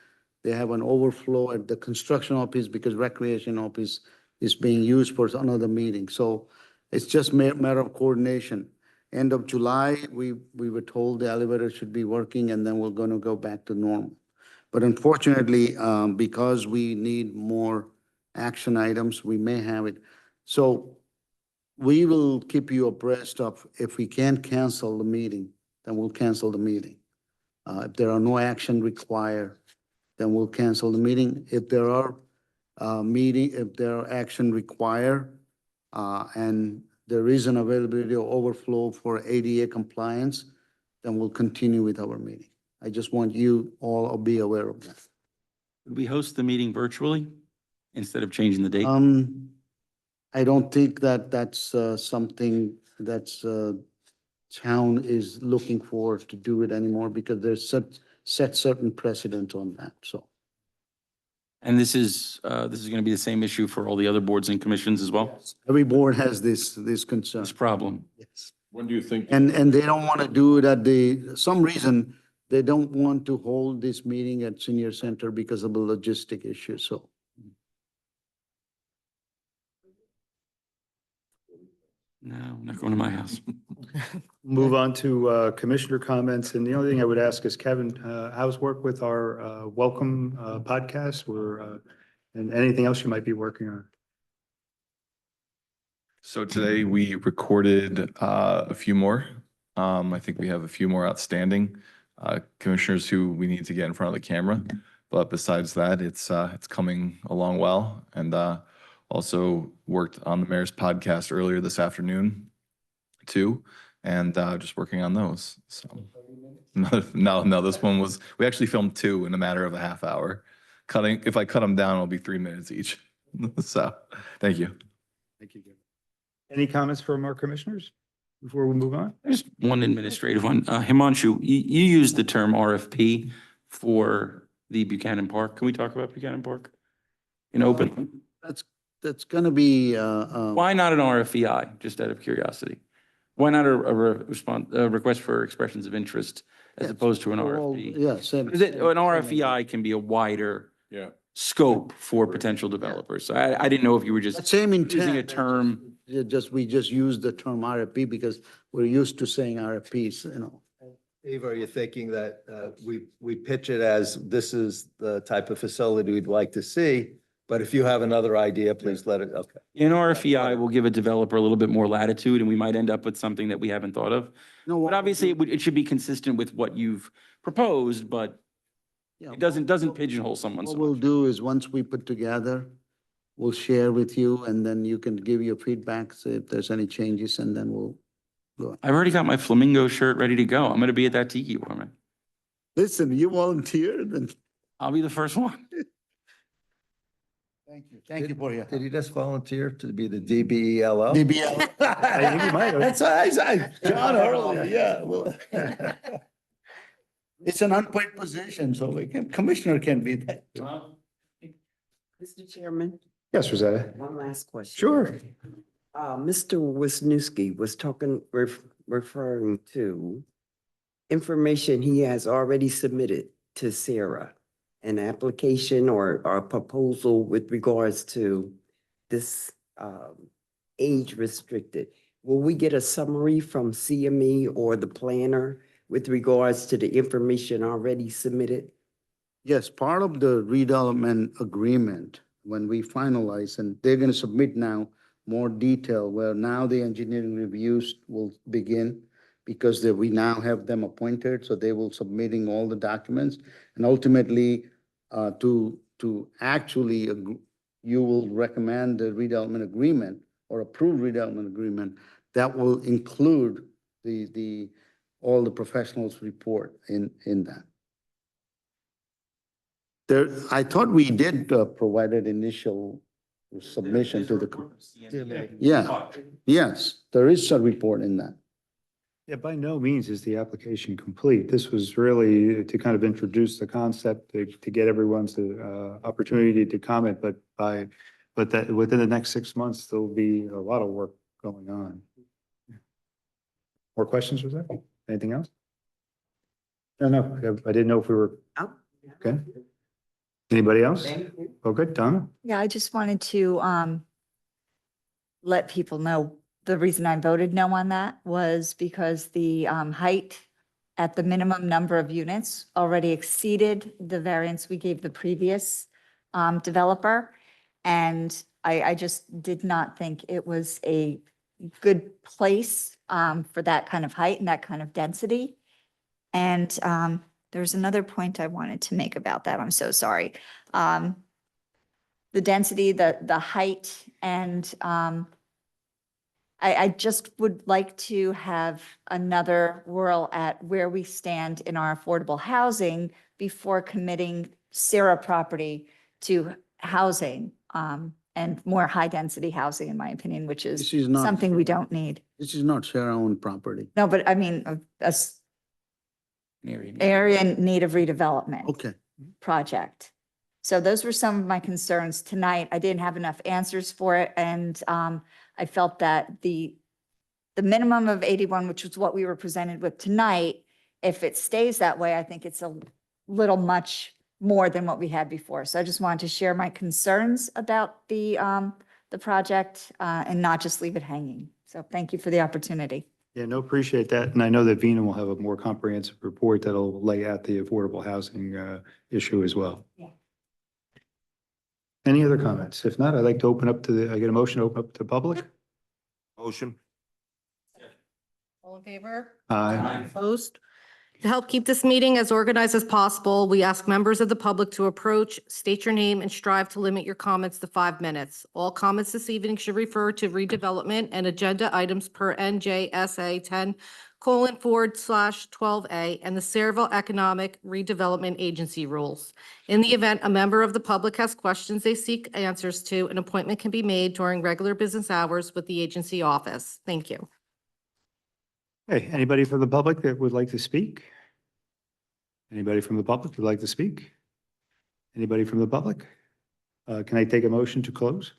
they have an overflow at the construction office because recreation office is being used for another meeting. So it's just matter of coordination. End of July, we were told the elevator should be working, and then we're going to go back to normal. But unfortunately, because we need more action items, we may have it. So we will keep you abreast of, if we can't cancel the meeting, then we'll cancel the meeting. If there are no action required, then we'll cancel the meeting. If there are meeting, if there are action required, and there is an availability or overflow for ADA compliance, then we'll continue with our meeting. I just want you all to be aware of that. Would we host the meeting virtually instead of changing the date? I don't think that that's something that's town is looking for to do it anymore because there's set certain precedent on that, so. And this is going to be the same issue for all the other boards and commissions as well? Every board has this concern. This problem. Yes. When do you think? And they don't want to do it at some reason, they don't want to hold this meeting at senior center because of the logistic issue, so. No, I'm not going to my house. Move on to commissioner comments. And the only thing I would ask is, Kevin, how's work with our welcome podcast or and anything else you might be working on? So today we recorded a few more. I think we have a few more outstanding commissioners who we need to get in front of the camera. But besides that, it's coming along well. And also worked on the mayor's podcast earlier this afternoon too, and just working on those. So no, this one was, we actually filmed 2 in a matter of a half hour. If I cut them down, it'll be 3 minutes each. So thank you. Thank you. Any comments from our commissioners before we move on? Just one administrative one. Himanshu, you used the term RFP for the Buchanan Park. Can we talk about Buchanan Park in open? That's gonna be, Why not an RFEI, just out of curiosity? Why not a request for expressions of interest as opposed to an RFP? yeah, same. Because an RFEI can be a wider scope for potential developers. So I didn't know if you were just Same intent. using a term. We just use the term RFP because we're used to saying RFPs, Eva, are you thinking that we pitch it as this is the type of facility we'd like to see? But if you have another idea, please let it, okay. An RFEI will give a developer a little bit more latitude and we might end up with something that we haven't thought of. No, But obviously it should be consistent with what you've proposed, but it doesn't pigeonhole someone so What we'll much. do is once we put together, we'll share with you and then you can give your feedback, say if there's any changes, and then we'll go. I've already got my flamingo shirt ready to go. I'm going to be at that tiki warming. Listen, you volunteered and. I'll be the first one. Thank you. Thank you for your. Did you just volunteer to be the DBELO? DBL. I think you might have. That's what I said, John earlier, yeah, well. It's an unpaid position, so commissioner can be that. Mr. Chairman, Yes, Rosetta. one last question. Sure. Mr. Wisniewski was referring to information he has already submitted to SERA, an application or a proposal with regards to this age restricted. Will we get a summary from CME or the planner with regards to the information already submitted? Yes, part of the redevelopment agreement, when we finalize, and they're gonna submit now more detail, where now the engineering reviews will begin because we now have them appointed, so they will submitting all the documents. And ultimately, to actually, you will recommend the redevelopment agreement or approve redevelopment agreement that will include all the professionals report in that. I thought we did provide an initial submission to the. Yeah, yes, there is a report in that. Yeah, by no means is the application complete. This was really to kind of introduce the concept, to get everyone's opportunity to comment, but that within the next 6 months, there'll be a lot of work going on. More questions, was there? Anything else? No, I didn't know if we were, Oh. okay. Anybody else? Thank you. Oh, good, Donna? Yeah, I just wanted to let people know the reason I voted no on that was because the height at the minimum number of units already exceeded the variance we gave the previous developer. And I just did not think it was a good place for that kind of height and that kind of density. And there's another point I wanted to make about that. I'm so sorry. the density, the height, and I just would like to have another whirl at where we stand in our affordable housing before committing SERA property to housing, and more high-density housing, in my opinion, which is This is not- something we don't need. This is not share our own property. No, but I mean, area in need of redevelopment Okay. project. So those were some of my concerns tonight. I didn't have enough answers for it, and I felt that the minimum of 81, which was what we were presented with tonight, if it stays that way, I think it's a little much more than what we had before. So I just wanted to share my concerns about the project and not just leave it hanging. So thank you for the opportunity. Yeah, no, appreciate that. And I know that Vina will have a more comprehensive report that'll lay out the affordable housing issue as well. Yeah. Any other comments? If not, I'd like to open up to I get a motion to open up to public? Motion. All in favor? Aye. Opposed? To help keep this meeting as organized as possible, we ask members of the public to approach, state your name, and strive to limit your comments to 5 minutes. All comments this evening should refer to redevelopment and agenda items per NJSA 10:4/12A and the Sayreville Economic Redevelopment Agency rules. In the event a member of the public has questions they seek answers to, an appointment can be made during regular business hours with the agency office. Thank you. Hey, anybody from the public that would like to speak? Anybody from the public would like to speak? Anybody from the public? Can I take a motion to close?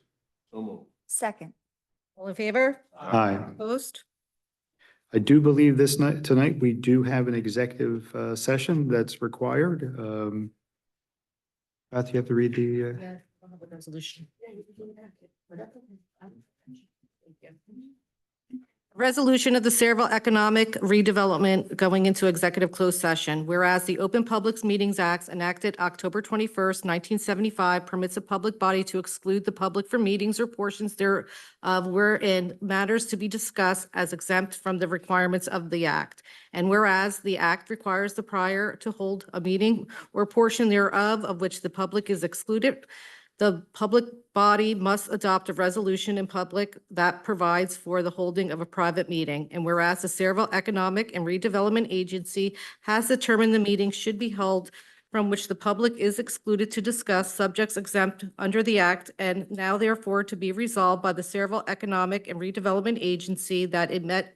Second. All in favor? Aye. Opposed? I do believe tonight, we do have an executive session that's required. Beth, you have to read the, Resolution. Resolution of the Sayreville Economic Redevelopment going into executive closed session. Whereas the Open Publics Meetings Act enacted October 21st, 1975 permits a public body to exclude the public from meetings or portions thereof wherein matters to be discussed as exempt from the requirements of the act. And whereas the act requires the prior to hold a meeting or portion thereof of which the public is excluded, the public body must adopt a resolution in public that provides for the holding of a private meeting. And whereas the Sayreville Economic and Redevelopment Agency has determined the meeting should be held from which the public is excluded to discuss subjects exempt under the act, and now therefore to be resolved by the Sayreville Economic and Redevelopment Agency that it met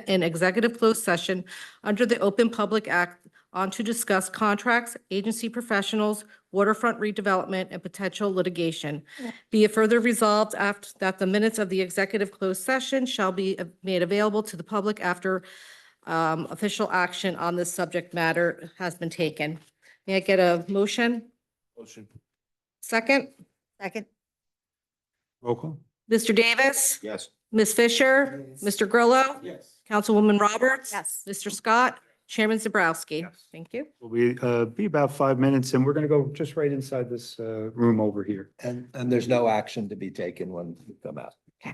in executive closed session under the Open Public Act on to discuss contracts, agency professionals, waterfront redevelopment, and potential litigation. Be it further resolved after that the minutes of the executive closed session shall be made available to the public after official action on this subject matter has been taken. May I get a motion? Motion. Second? Second. roll call? Mr. Davis? Yes. Ms. Fisher? Mr. Grillo? Yes. Councilwoman Roberts? Yes. Mr. Scott? Chairman Zabrowski? Thank you. We'll be about 5 minutes and we're going to go just right inside this room over here. And there's no action to be taken when we come out. Yeah.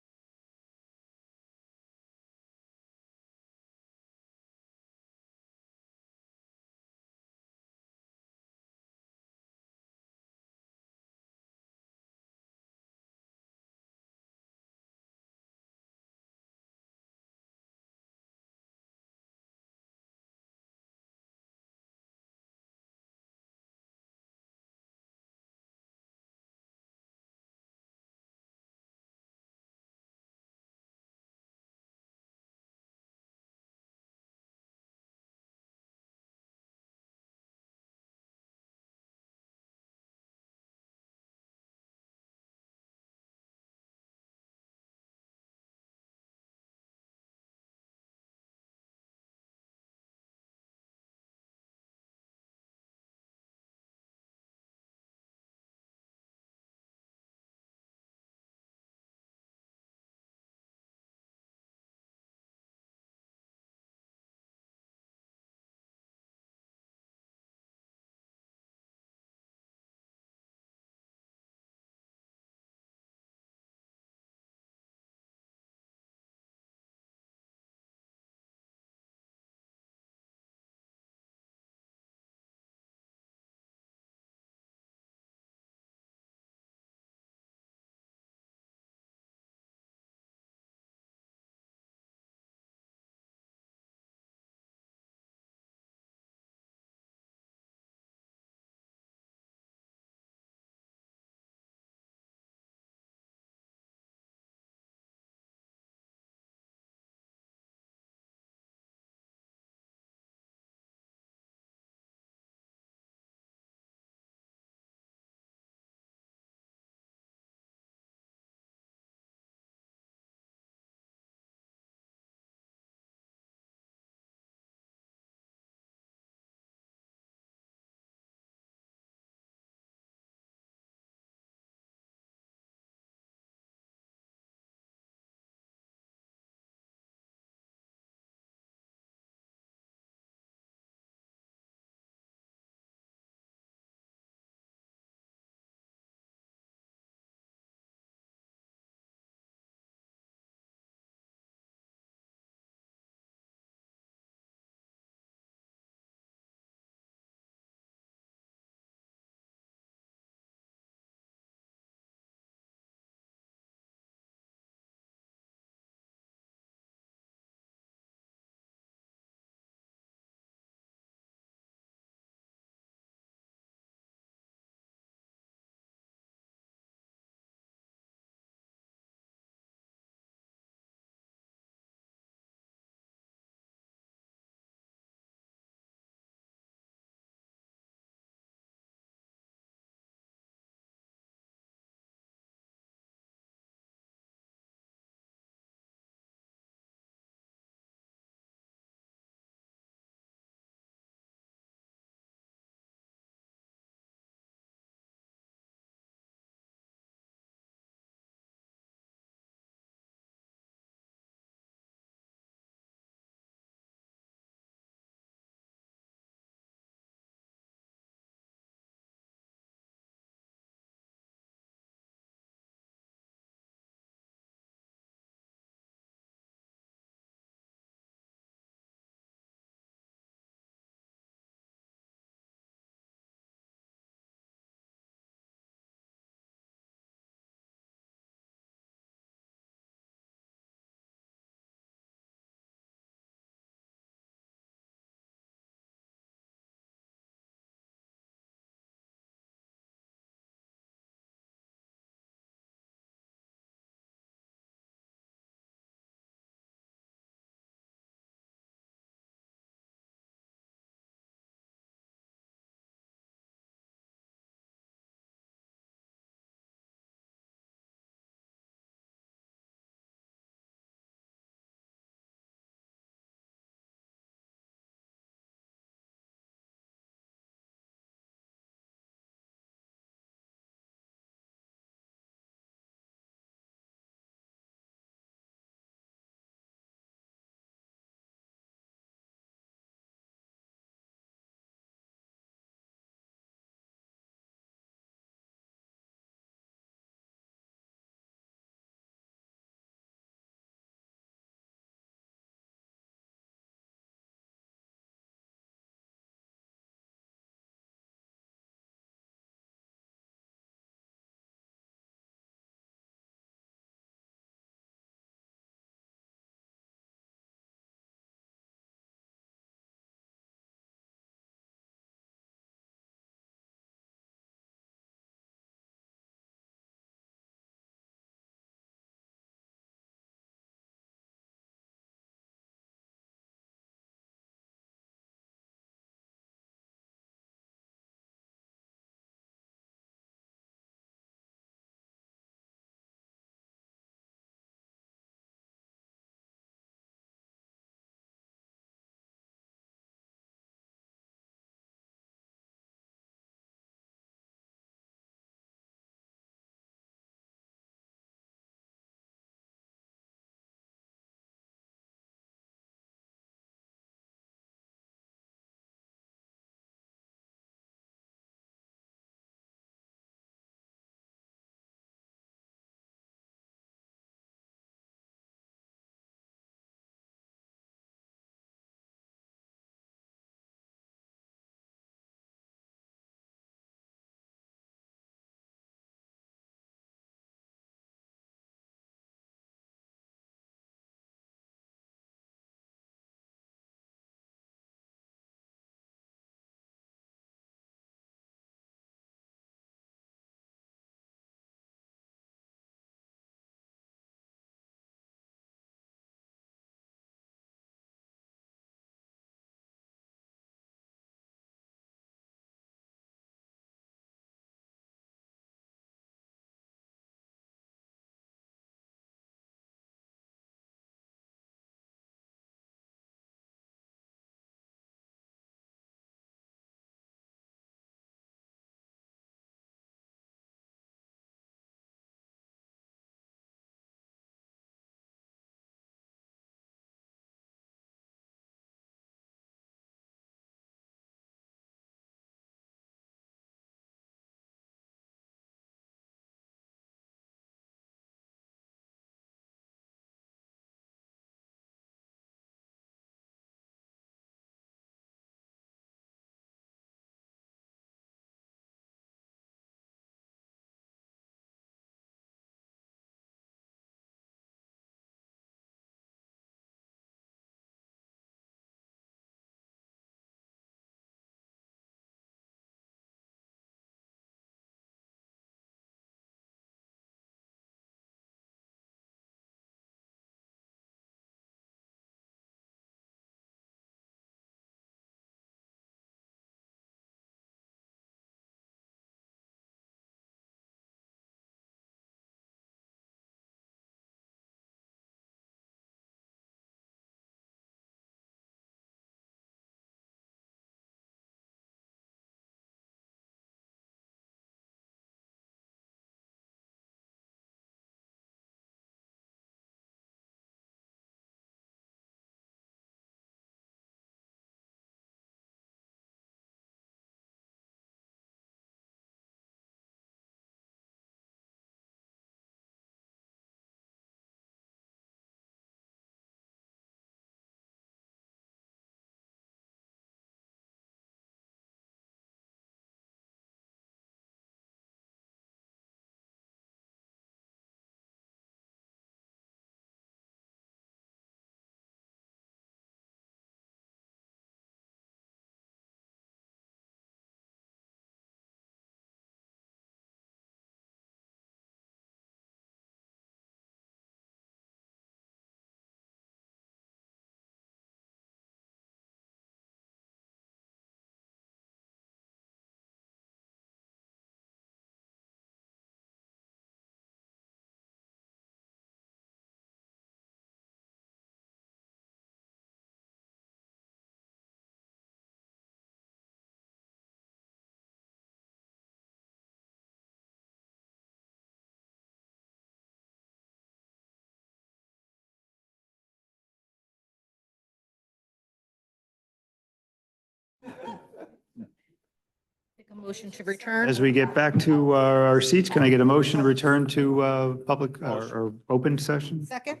A motion to return. As we get back to our seats, can I get a motion to return to public or open session? Second,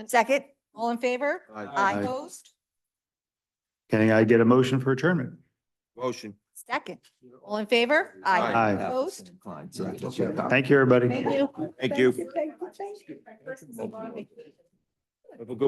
Second? all in favor? Aye. Opposed? Can I get a motion for adjournment? Motion. Second. All in favor? Aye. Opposed? Thank you, everybody. Thank you. Thank you. Thank you. Have a good